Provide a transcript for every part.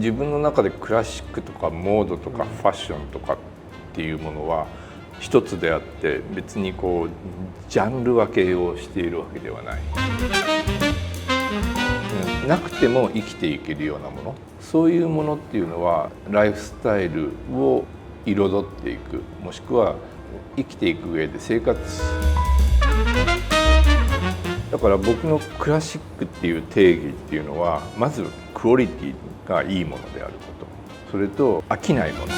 自分の中でクラシックとかモードとかファッションとかっていうものは一つであって、別にこうジャンル分けをしているわけではない、なくても生きていけるようなもの、そういうものっていうのはライフスタイルを彩っていく、もしくは生きていく上で生活、だから僕のクラシックっていう定義っていうのは、まずクオリティがいいものであること、それと飽きないもの。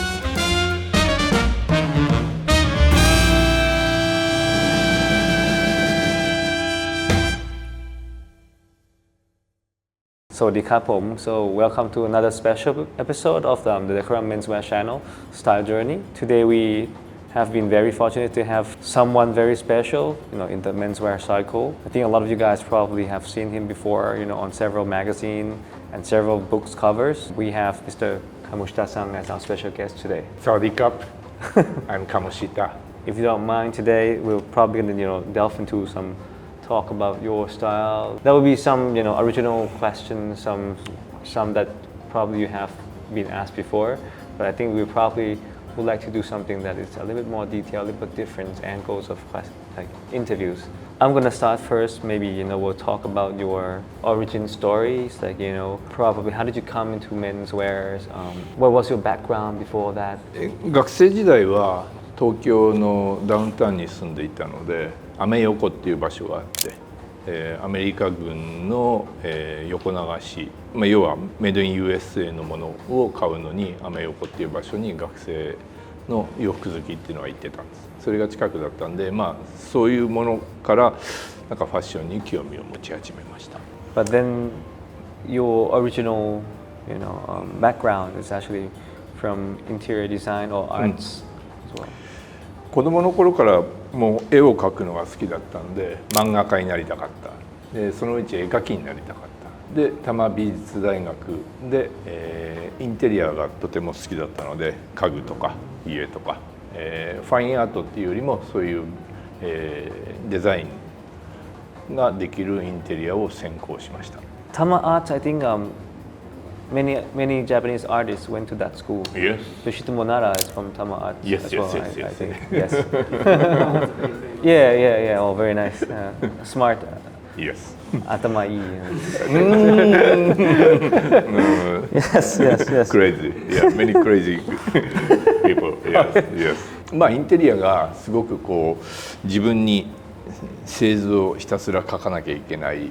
Sawadee Kapom. So welcome to another special episode of the Decram Menswear channel, Style Journey. Today we have been very fortunate to have someone very special, in the menswear cycle. I think a lot of you guys probably have seen him before, on several magazines and several books covers. We have Mr. Kamushita-san as our special guest today. Sawadee Kap. I'm Kamushita. If you don't mind, today we're probably going to, delve into some talk about your style. There will be some, original questions, some that probably you have been asked before, but I think we probably would like to do something that is a little bit more detailed, a little bit different angles of like interviews. I'm gonna start first. Maybe we'll talk about your origin stories, like probably how did you come into menswear? What was your background before that? 学生時代は東京のダウンタウンに住んでいたので、アメ横っていう場所があって、アメリカ軍の、横流し、要はメイドイン USA のものを買うのにアメ横っていう場所に学生の洋服好きっていうのは行ってたんです。それが近くだったんで、そういうものからなんかファッションに興味を持ち始めました。But then your original, background is actually from interior design or arts as well. 子供の頃からもう絵を描くのが好きだったんで、漫画家になりたかった。でそのうち絵描きになりたかった。で多摩美術大学で、インテリアがとても好きだったので、家具とか家とか、ファインアートっていうよりもそういう、デザインができるインテリアを専攻しました。Tama Arts, I think many Japanese artists went to that school. Yes. Yoshito Monara is from Tama Arts Yes, as yes, well, yes, I yes. think. Yes. Yeah. Oh, very nice. Smart. Yes. Atama Yes. Crazy. Yeah, many crazy people. Yes. インテリアがすごくこう自分に製図をひたすら描かなきゃいけない。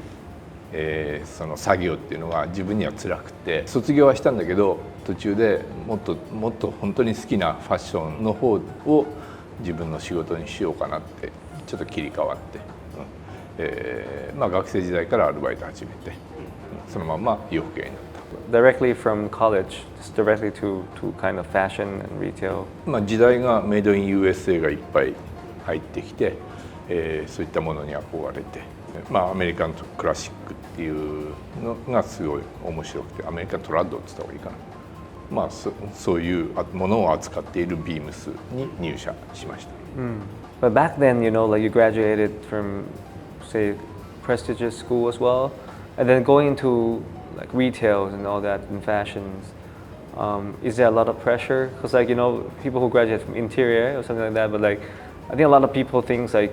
その作業っていうのは自分には辛くて、卒業はしたんだけど途中でもっと本当に好きなファッションの方を自分の仕事にしようかなってちょっと切り替わって、学生時代からアルバイト始めて、そのまま洋服屋になった。Directly from college, just directly to kind of fashion and retail. 時代がメイドイン USA がいっぱい入ってきて、そういったものに憧れて。アメリカンクラシックっていうのがすごい面白くて、アメリカントラッドって言った方がいいかな、そういうものを扱っているビームスに入社しました。But back then, like you graduated from, say, prestigious school as well, and then going into like retail and all that in fashions. Is there a lot of pressure? Because people who graduate from interior or something like that, but like I think a lot of people think like,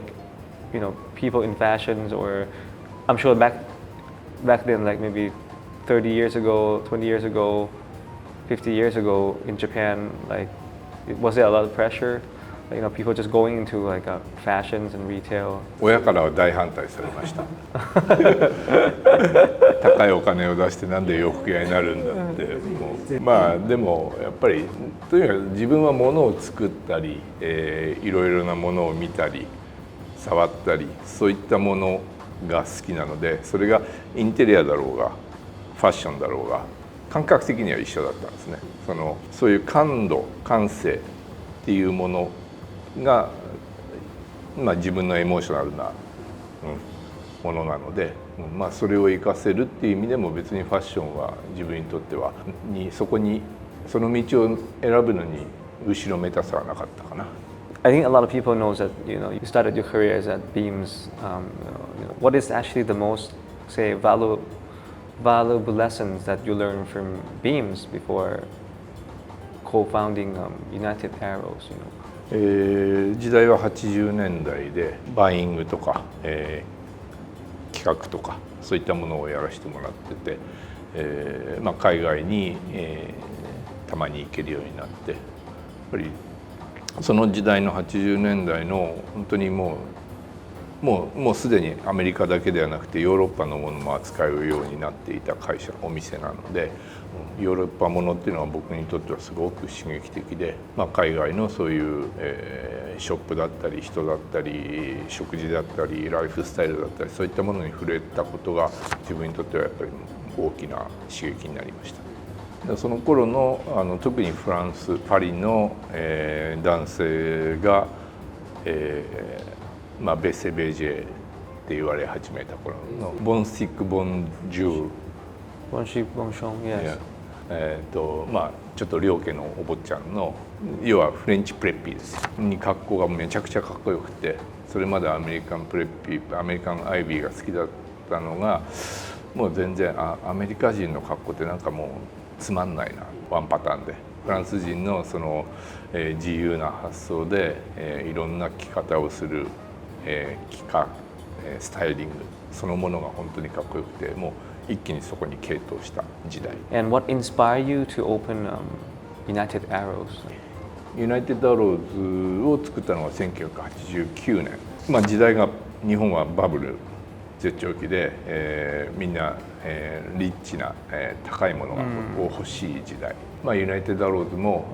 people in fashions, or I'm sure back then, like maybe 30 years ago, 20 years ago, 50 years ago in Japan, like was there a lot of pressure? Like, people just going into like fashions and retail. 親からは大反対されました。高いお金を出してなんで洋服屋になるんだって。でもやっぱりとにかく自分は物を作ったり、いろいろなものを見たり。触ったり、そういったものが好きなので、それがインテリアだろうがファッションだろうが感覚的には一緒だったんですね。そういう感性っていうものが、自分のエモーショナルな、ものなので、それを活かせるっていう意味でも別にファッションは自分にとってはその道を選ぶのに後ろめたさはなかったかな。I think a lot of people knows that you started your career as at Beams. What is actually the most, say, valuable lessons that you learned from Beams before co-founding United Arrows? You know? 時代は80年代でバイイングとか、企画とかそういったものをやらせてもらってて、海外に、たまに行けるようになってやっぱりその時代の80年代の本当にもうすでにアメリカだけではなくてヨーロッパのものも扱うようになっていた会社お店なのでヨーロッパものっていうのは僕にとってはすごく刺激的で、海外のそういう、ショップだったり人だったり食事だったりライフスタイルだったりそういったものに触れたことが自分にとってはやっぱり大きな刺激になりました。その頃の特にフランスパリの、男性が、ベセベジェって言われ始めた頃のボンスティック・ボンジュールボンシック・ボンション、yes. ちょっと両家のお坊ちゃんの要はフレンチプレッピーですに格好がめちゃくちゃかっこよくてそれまでアメリカンプレッピーアメリカンアイビーが好きだったのがもう全然アメリカ人の格好ってなんかもうつまんないなワンパターンでフランス人のその、自由な発想で、いろんな着方をする、スタイリングそのものが本当にかっこよくてもう一気にそこに傾倒した時代。And what inspired you to open United Arrows? ユナイテッドアローズを作ったのが1989年、時代が日本はバブル絶頂期で、みんな、リッチな、高いものが欲しい時代、ユナイテッドアローズも、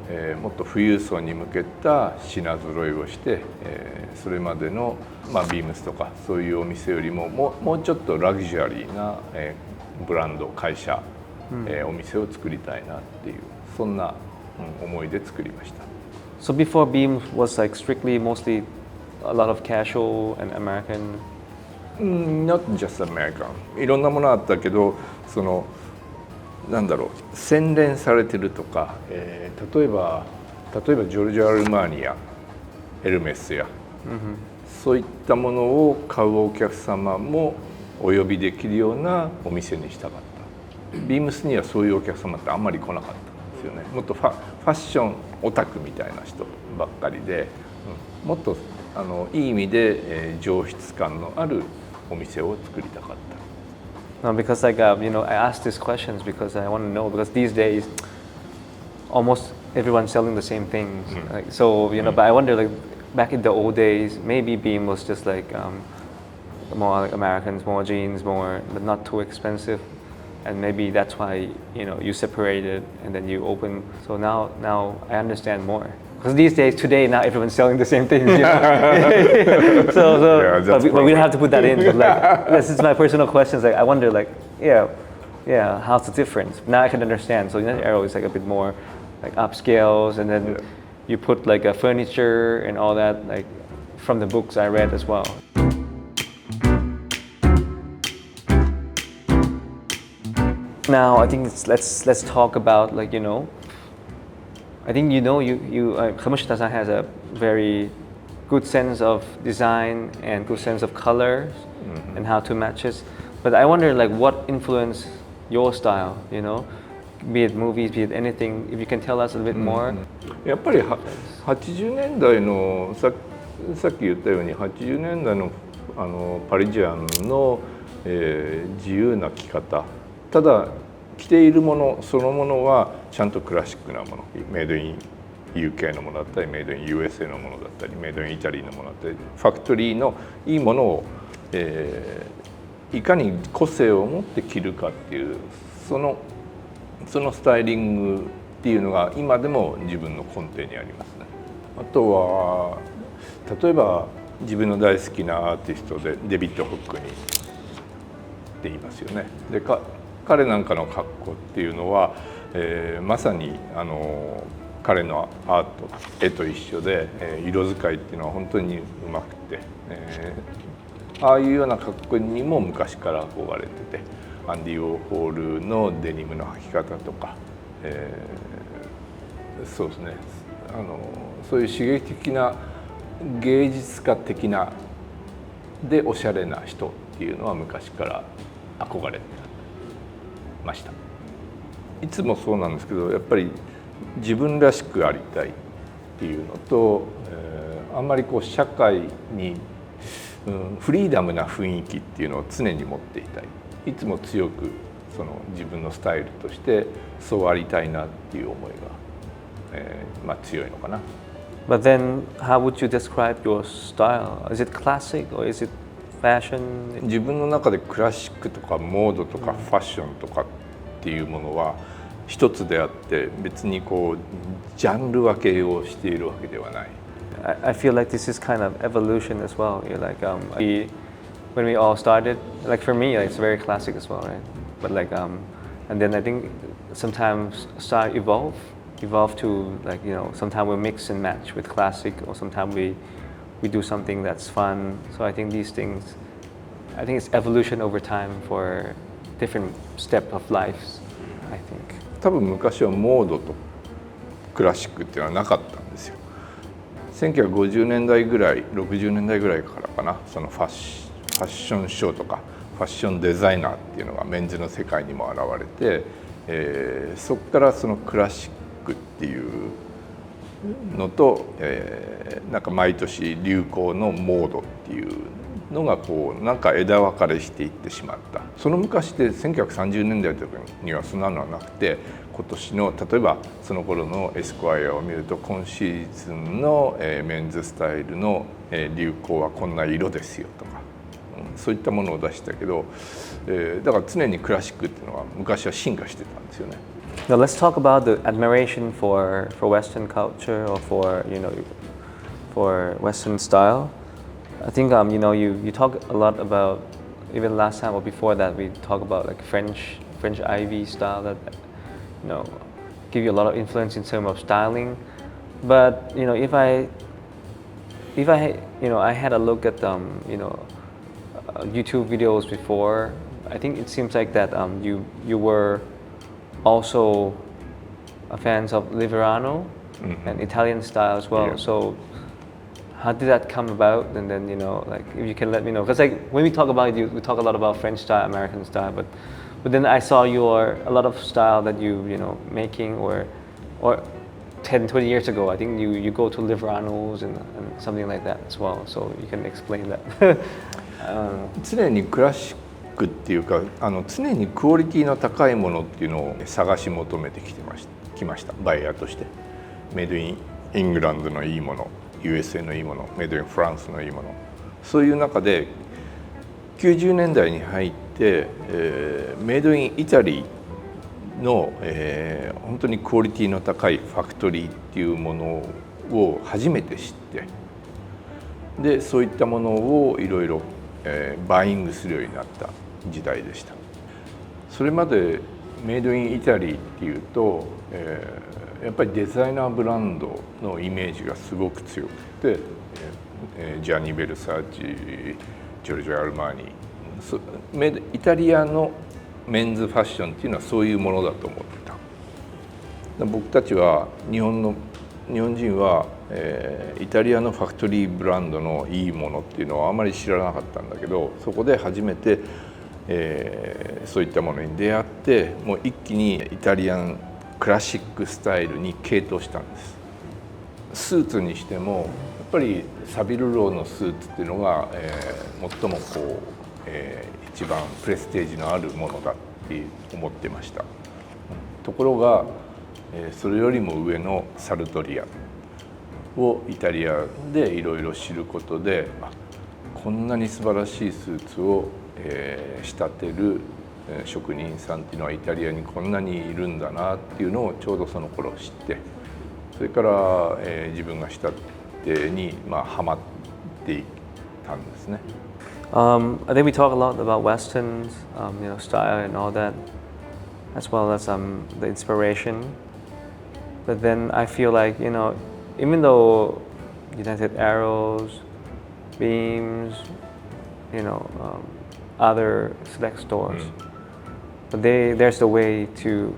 もっと富裕層に向けた品揃えをして、それまでの、ビームスとかそういうお店よりももうちょっとラグジュアリーな、ブランド会社、お店を作りたいなっていうそんな、思いで作りました。So before Beams was like strictly mostly a lot of casual and American. Not just American いろんなものあったけどそのなんだろう洗練されてるとか、例えばジョルジョ・アルマーニやエルメスや、そういったものを買うお客様もお呼びできるようなお店にしたかったビームスにはそういうお客様ってあんまり来なかったんですよねもっとファッションオタクみたいな人ばっかりで、もっといい意味で、上質感のあるお店を作りたかった。No, because I asked these questions because I want to know because these days almost everyone's selling the same things. But I wonder like back in the old days maybe Beam was just like more like Americans, more jeans, but not too expensive, and maybe that's why you separated and then you open. So now I understand more. Because these days, now everyone's selling the same things. Yeah, but we don't have to put that in. But like, this is my personal questions. Like, I wonder, like, how's the difference? Now I can understand. So United Arrow is like a bit more like upscales, and then you put like a furniture and all that, like from the books I read as well. Now I think let's talk about like I think Kamushita-san has a very good sense of design and good sense of colors and how to match it. But I wonder like what influenced your style, be it movies, be it anything. If you can tell us a little bit more. やっぱり80年代のさっき言ったように80年代のパリジアンの、自由な着方。ただ着ているものそのものはちゃんとクラシックなものメイドイン UK のものだったりメイドイン USA のものだったりメイドインイタリーのものだったりファクトリーのいいものを、いかに個性を持って着るかっていうそのスタイリングっていうのが今でも自分の根底にありますね。あとは例えば自分の大好きなアーティストでデビッド・ホックニーって言いますよね。で彼なんかの格好っていうのは、まさに彼のアート絵と一緒で、色使いっていうのは本当にうまくて、ああいうような格好にも昔から憧れててアンディ・ウォーホールのデニムの履き方とか、そうですねそういう刺激的な芸術家的なでおしゃれな人っていうのは昔から憧れてた。ました。いつもそうなんですけど、やっぱり自分らしくありたいっていうのと、あんまりこう社会に、フリーダムな雰囲気っていうのを常に持っていたい。いつも強くその自分のスタイルとしてそうありたいなっていう思いが、強いのかな。But then, how would you describe your style? Is it classic or is it fashion? 自分の中でクラシックとかモードとかファッションとかっていうものは一つであって、別にこうジャンル分けをしているわけではない。I feel like this is kind of evolution as well. You're like, when we all started, like for me, like, it's very classic as well, right? But like, and then I think sometimes style evolve to like, sometimes we mix and match with classic, or sometimes we do something that's fun. So I think these things, I think it's evolution over time for different step of lives, I think. 多分昔はモードとクラシックっていうのはなかったんですよ。1950年代ぐらい、60年代ぐらいからかな、そのファッションショーとかファッションデザイナーっていうのがメンズの世界にも現れて、そこからそのクラシックっていうのと、なんか毎年流行のモードっていうのがこうなんか枝分かれしていってしまった。その昔で1930年代の時にはそんなのはなくて、今年の例えばその頃のエスクワイアを見ると、今シーズンのメンズスタイルの流行はこんな色ですよとか、そういったものを出したけど、だから常にクラシックっていうのは昔は進化してたんですよね。Now let's talk about the admiration for Western culture or for Western style. I think you talk a lot about, even last time or before that, we talk about like French Ivy style that give you a lot of influence in terms of styling. But if I had a look at YouTube videos before, I think it seems like that you were also a fan of Liverano and Italian style as well. Yeah. So how did that come about? And then like if you can let me know, because like when we talk about it, we talk a lot about French style, American style, but then I saw a lot of style that you making or 10, 20 years ago. I think you go to Liverano's and something like that as well. So you can explain that. 常にクラシックっていうか、常にクオリティの高いものっていうのを探し求めてきました。バイヤーとしてメイドインイングランドのいいもの、 USA のいいもの、メイドインフランスのいいもの、そういう中で90年代に入って、メイドインイタリーの、本当にクオリティの高いファクトリーっていうものを初めて知って、でそういったものをいろいろバイングするようになった時代でした。それまでメイドインイタリーっていうと、やっぱりデザイナーブランドのイメージがすごく強くて、ジャニー・ベルサーチ、ジョルジョ・アルマーニ、イタリアのメンズファッションっていうのはそういうものだと思ってた。僕たちは日本人は、イタリアのファクトリーブランドのいいものっていうのはあまり知らなかったんだけど、そこで初めて、そういったものに出会って、もう一気にイタリアンクラシックスタイルに傾倒したんです。スーツにしてもやっぱりサビルローのスーツっていうのが、最もこう、一番プレステージのあるものだって思ってました。ところが、それよりも上のサルトリアをイタリアでいろいろ知ることで、こんなに素晴らしいスーツを、仕立てる職人さんっていうのはイタリアにこんなにいるんだなっていうのをちょうどその頃知って、それから、自分が仕立てにハマっていったんですね。I think we talk a lot about Westerns, style and all that, as well as the inspiration. But then I feel like, even though United Arrows, Beams, other select stores, but there's a way to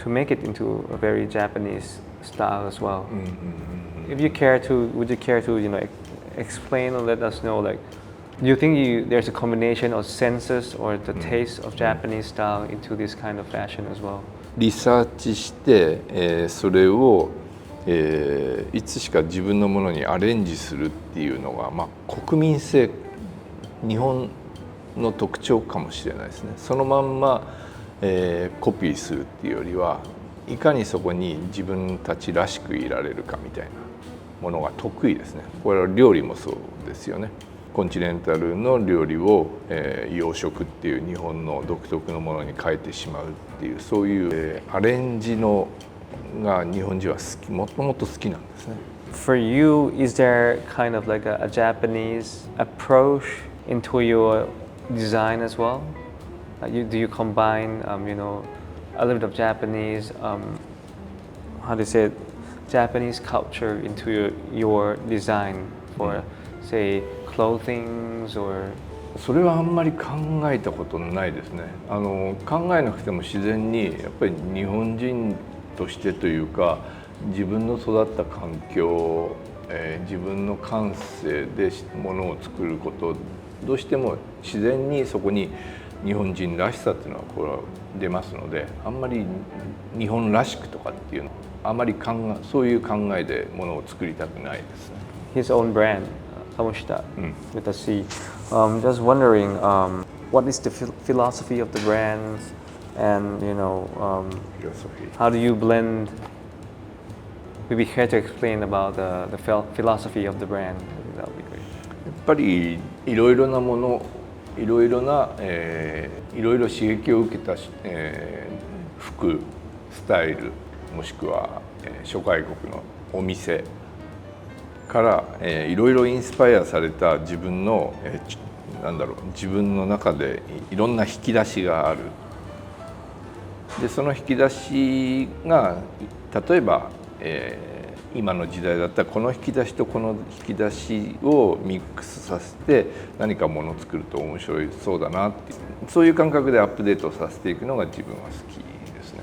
make it into a very Japanese style as well. Would you care to explain or let us know, like, Do you think there's a combination of senses or the taste of Japanese style into this kind of fashion as well? リサーチして、それを、いつしか自分のものにアレンジするっていうのが、国民性、日本の特徴かもしれないですね。そのまんま、コピーするっていうよりはいかにそこに自分たちらしくいられるかみたいなものが得意ですね。これは料理もそうですよね。コンチネンタルの料理を、洋食っていう日本の独特のものに変えてしまうっていうそういう、アレンジのが日本人はもともと好きなんですね。For you, is there kind of like a Japanese approach into your design as well? Do you combine, a little bit of Japanese, how do you say it, Japanese culture into your design for, say, clothing or? それはあんまり考えたことないですね。考えなくても自然にやっぱり日本人としてというか自分の育った環境、自分の感性でものを作ることどうしても自然にそこに日本人らしさっていうのはこれは出ますのであんまり日本らしくとかっていうのあまりそういう考えでものを作りたくないですね。His own brand, Kamoshita, with a C. Just wondering, what is the philosophy of the brand, and how do you blend? Maybe care to explain about the philosophy of the brand. That would be great. やっぱりいろいろなものいろいろな、いろいろ刺激を受けた、服スタイルもしくは、諸外国のお店から、いろいろインスパイアされた自分の、自分の中でいろんな引き出しがある。でその引き出しが例えば、今の時代だったらこの引き出しとこの引き出しをミックスさせて何かものを作ると面白いそうだなっていうそういう感覚でアップデートさせていくのが自分は好きですね。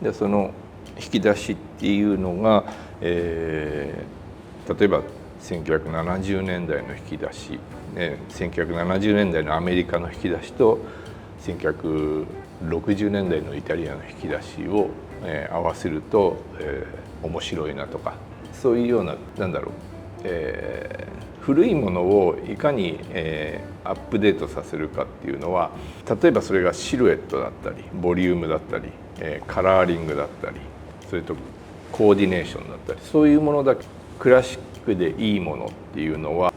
でその引き出しっていうのが、例えば1970年代の引き出し、1970年代のアメリカの引き出しと1960年代のイタリアの引き出しを、合わせると、面白いなとかそういうような古いものをいかに、アップデートさせるかっていうのは例えばそれがシルエットだったりボリュームだったり、カラーリングだったりそれとコーディネーションだったりそういうものだけクラシックでいいものっていうのは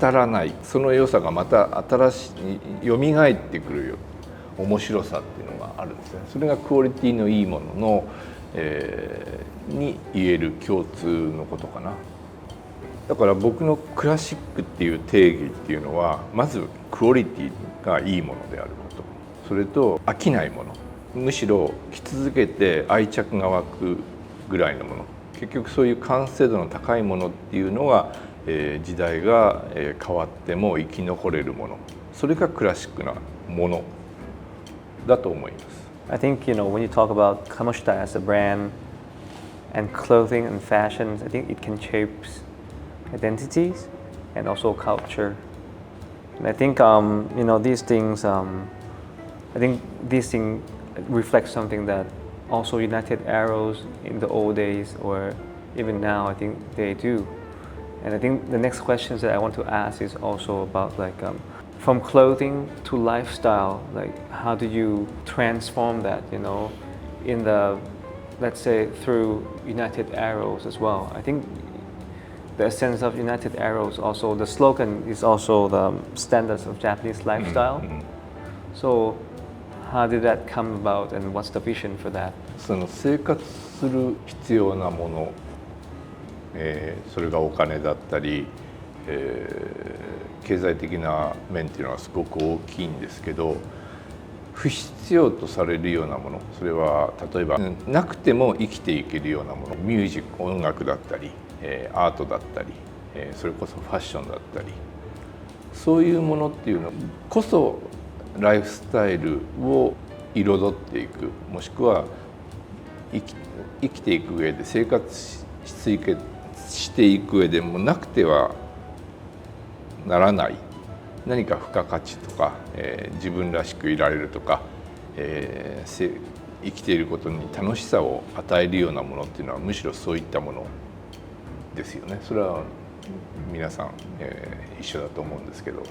廃らないその良さがまた新しい蘇ってくるよ面白さっていうのがあるんですね。それがクオリティのいいものの、に言える共通のことかな。だから僕のクラシックっていう定義っていうのはまずクオリティがいいものであることそれと飽きないものむしろ着続けて愛着が湧くぐらいのもの結局そういう完成度の高いものっていうのが、時代が変わっても生き残れるものそれがクラシックなものだと思います。I think when you talk about Kamoshita as a brand and clothing and fashions, I think it can shape identities and also culture. And I think these things. I think these things reflect something that also United Arrows in the old days or even now I think they do. And I think the next questions that I want to ask is also about from clothing to lifestyle, how do you transform that, in the, let's say, through United Arrows as well. I think the essence of United Arrows also, the slogan is also the standards of Japanese lifestyle. So how did that come about and what's the vision for that? その生活する必要なもの、それがお金だったり、経済的な面っていうのはすごく大きいんですけど不必要とされるようなものそれは例えばなくても生きていけるようなものミュージック音楽だったりアートだったりそれこそファッションだったりそういうものっていうのこそライフスタイルを彩っていくもしくは生きていく上で生活していく上でもなくてはならない何か付加価値とか、自分らしくいられるとか、生きていることに楽しさを与えるようなものっていうのはむしろそういったものですよね。それは皆さん、一緒だと思うんですけど、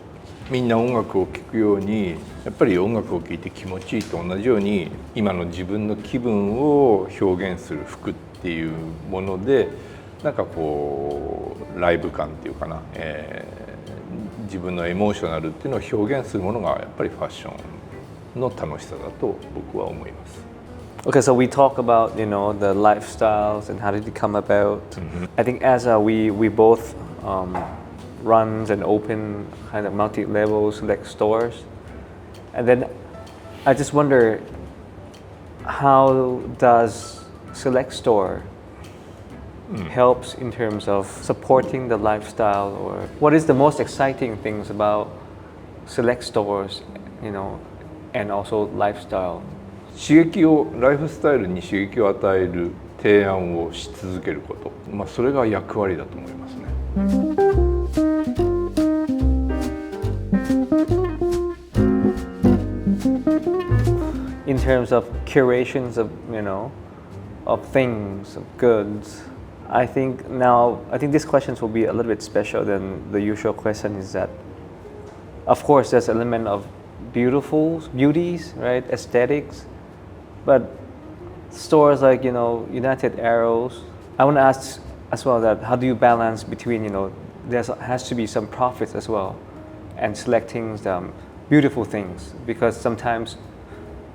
みんな音楽を聴くようにやっぱり音楽を聴いて気持ちいいと同じように今の自分の気分を表現する服っていうものでなんかこうライブ感っていうかな、自分のエモーショナルっていうのを表現するものがやっぱりファッションの楽しさだと僕は思います。Okay, so we talk about the lifestyles and how did it come about. I think as we both runs and open kind of multi-level select stores, and then I just wonder how does select store helps in terms of supporting the lifestyle, or what is the most exciting things about select stores, and also lifestyle. 刺激をライフスタイルに刺激を与える提案をし続けること、それが役割だと思いますね。In terms of curations of of things, of goods, I think these questions will be a little bit special than the usual question. Is that of course there's an element of beauties, right, aesthetics. But stores like United Arrows, I want to ask as well that how do you balance between there has to be some profits as well, and selecting some beautiful things, because sometimes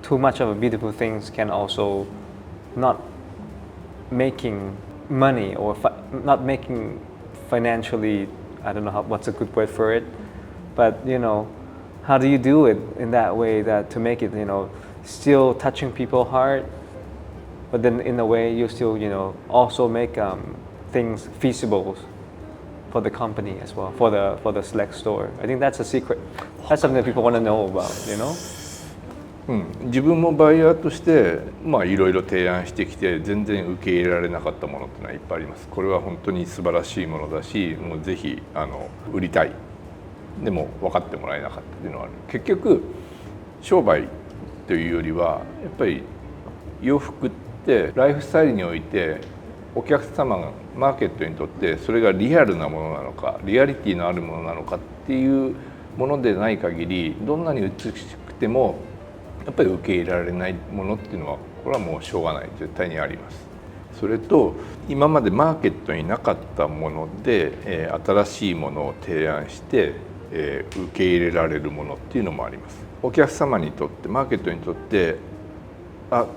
too much of a beautiful things can also not making money or not making financially. I don't know what's a good word for it, but how do you do it in that way that to make it still touching people's heart, but then in a way you still also make things feasible for the company as well, for the select store. I think that's a secret. That's something that people want to know about, 自分もバイヤーとしていろいろ提案してきて全然受け入れられなかったものっていうのはいっぱいあります。これは本当に素晴らしいものだし、もうぜひ売りたい。でも分かってもらえなかったっていうのはある。結局商売というよりはやっぱり洋服ってライフスタイルにおいてお客様がマーケットにとってそれがリアルなものなのかリアリティのあるものなのかっていうものでない限りどんなに美しくてもやっぱり受け入れられないものっていうのはこれはもうしょうがない、絶対にあります。それと今までマーケットになかったもので、新しいものを提案して、受け入れられるものっていうのもあります。お客様にとってマーケットにとって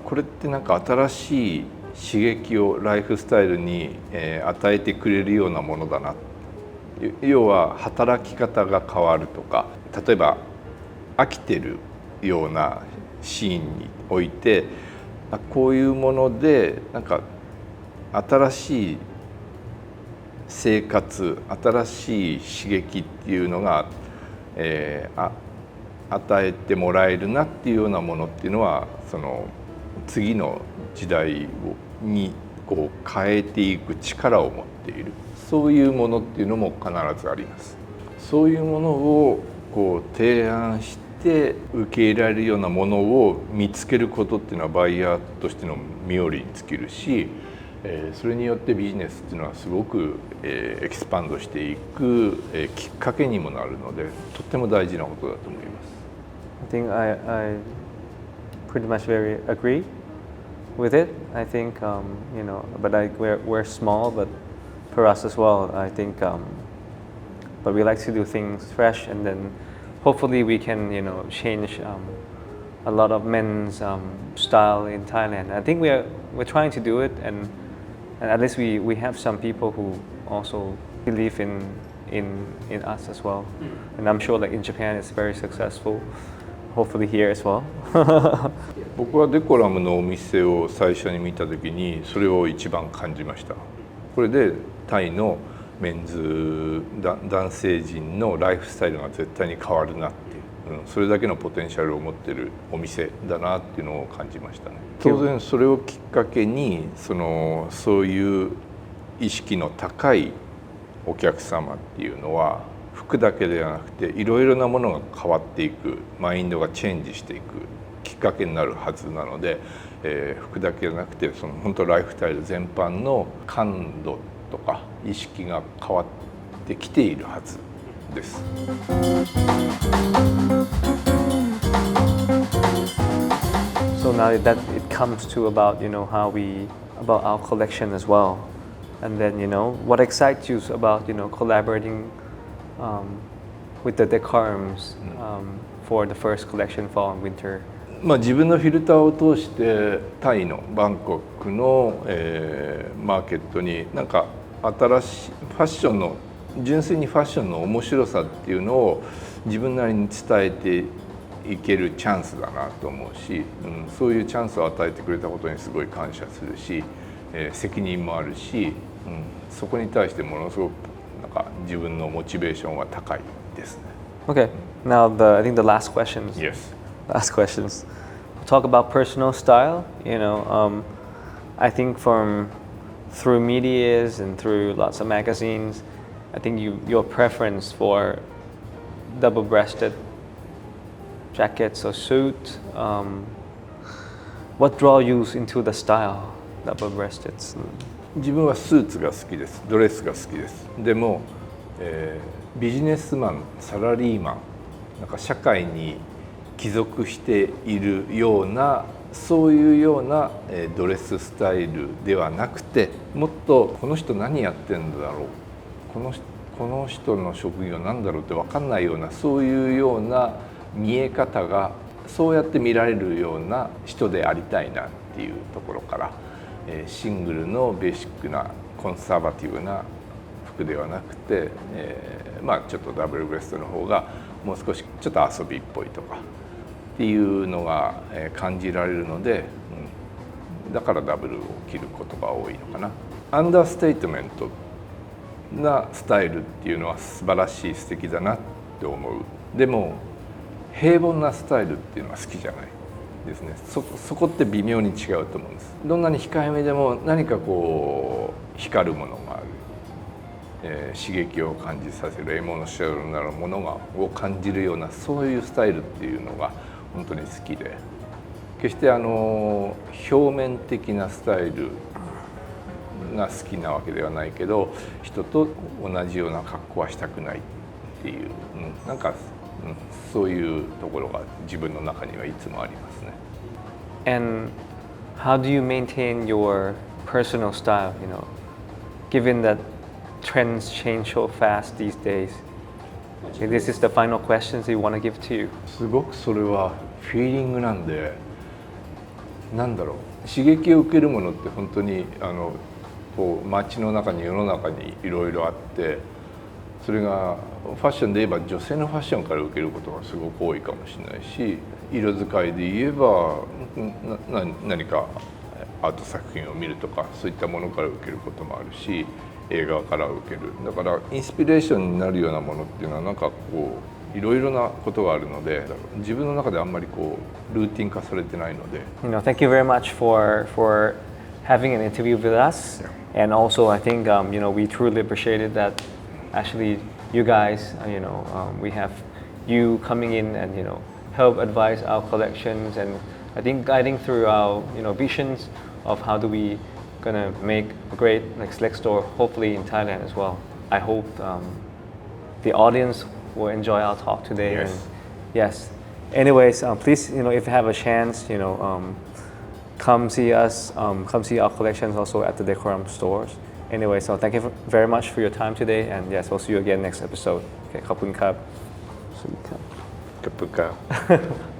これってなんか新しい刺激をライフスタイルに、与えてくれるようなものだな。要は働き方が変わるとか、例えば飽きてるようなシーンにおいてこういうものでなんか新しい生活新しい刺激っていうのが、与えてもらえるなっていうようなものっていうのはその次の時代にこう変えていく力を持っている、そういうものっていうのも必ずあります。そういうものをこう提案して受け入れられるようなものを見つけることっていうのはバイヤーとしての身寄りに尽きるし、それによってビジネスっていうのはすごくエキスパンドしていくきっかけにもなるので、とっても大事なことだと思います。I think I pretty much very agree with it. I think but we're small, but for us as well, I think but we like to do things fresh, and then hopefully we can change a lot of men's style in Thailand. I think we're trying to do it, and at least we have some people who also believe in us as well. And I'm sure like in Japan it's very successful. Hopefully here as well. 僕はデコラムのお店を最初に見た時にそれを一番感じました。これでタイのメンズ男性陣のライフスタイルが絶対に変わるなっていう、それだけのポテンシャルを持ってるお店だなっていうのを感じましたね。当然それをきっかけにそういう意識の高いお客様っていうのは服だけではなくていろいろなものが変わっていく、マインドがチェンジしていくきっかけになるはずなので、服だけじゃなくてその本当ライフスタイル全般の感度とか意識が変わってきているはずです。So now that it comes to about how we about our collection as well, and then what excites you about collaborating with the Decorums for the first collection fall and winter. 自分のフィルターを通してタイのバンコクの、マーケットになんか新しいファッションの純粋にファッションの面白さっていうのを自分なりに伝えていけるチャンスだなと思うし、そういうチャンスを与えてくれたことにすごい感謝するし、責任もあるし、そこに対してものすごくなんか自分のモチベーションは高いですね。Okay, now I think the last questions. Yes. Last questions. Talk about personal style. I think through medias and through lots of magazines, I think your preference for double-breasted jackets or suit. What draw you into the style, double-breasted? 自分はスーツが好きです。ドレスが好きです。でも、ビジネスマン、サラリーマン、なんか社会に帰属しているようなそういうようなドレススタイルではなくて、もっとこの人何やってんだろう、この人の職業なんだろうって分かんないようなそういうような見え方がそうやって見られるような人でありたいなっていうところから、シングルのベーシックなコンサバティブな服ではなくて、ちょっとダブルブレストの方がもう少しちょっと遊びっぽいとかっていうのが感じられるので、だからダブルを着ることが多いのかな。アンダーステートメントなスタイルっていうのは素晴らしい素敵だなって思う。でも平凡なスタイルっていうのは好きじゃないですね。そこって微妙に違うと思うんです。どんなに控えめでも何かこう光るものがある、刺激を感じさせるエモーショナルなるものを感じるようなそういうスタイルっていうのが本当に好きで、決して表面的なスタイルが好きなわけではないけど、人と同じような格好はしたくないっていう、なんか、そういうところが自分の中にはいつもありますね。And how do you maintain your personal style, given that trends change so fast these days? This is the final questions you want to give to you. すごくそれはフィーリングなんで、なんだろう、刺激を受けるものって本当にこう街の中に世の中にいろいろあって、それがファッションで言えば女性のファッションから受けることがすごく多いかもしれないし、色使いで言えば何かアート作品を見るとかそういったものから受けることもあるし、映画から受ける。だからインスピレーションになるようなものっていうのはなんかこういろいろなことがあるので、自分の中であんまりこうルーティン化されてないので。Thank you very much for having an interview with us, and also I think we truly appreciated that actually you guys we have you coming in and help advise our collections, and I think guiding through our visions of how do we gonna make a great select store hopefully in Thailand as well. I hope the audience will enjoy our talk today. Yes. And yes. Anyways, please if you have a chance come see us, come see our collections also at the Decorum stores. Anyway, so thank you very much for your time today, and yes, we'll see you again next episode. Okay, ขอบคุณครับ ขอบคุณครับ